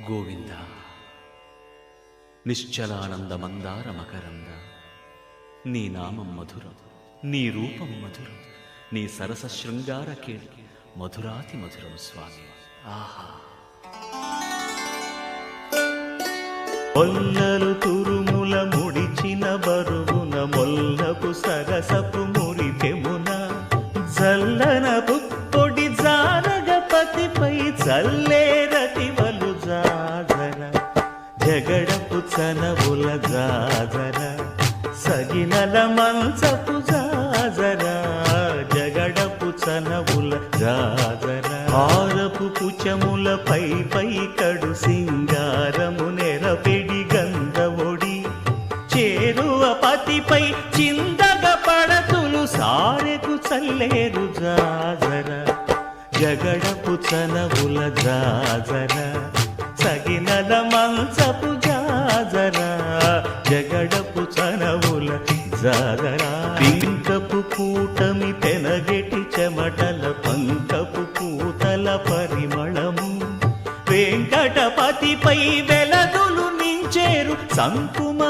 గోవింద నిశ్చలానంద మందార మకరంద నీ నామం మధురం, నీ రూపం మధురం, నీ సరస శృంగార కేళి మధురాతి మధురం స్వామి. ఆహా! మొల్లలు తురుముల ముడిచిన బరువున మొల్లపు సరసపు మురిపెమున జల్లన పుప్పొడి జానగపతిపై చల్లేరతివలు జాజర జగడపు చనవుల జాజర సగినల మంచపు జాజర జగడపు చనవుల జాజర హారపు కుచముల పై పై కడు సింగారము నెరపెడి గంధవొడి చేరువ పతిపై చిందగ పడతులు సారెకు చల్లేరు జాజర జగడపు చనవుల జాజర సగినల మంచపు జాజర జగడపు చనవుల జాజర పింకపు కూటమి పెనగెటి చెమటల పంకపు పూతల పరిమళము వెంకటపతిపై వెలదులు నించేరు సంకుమ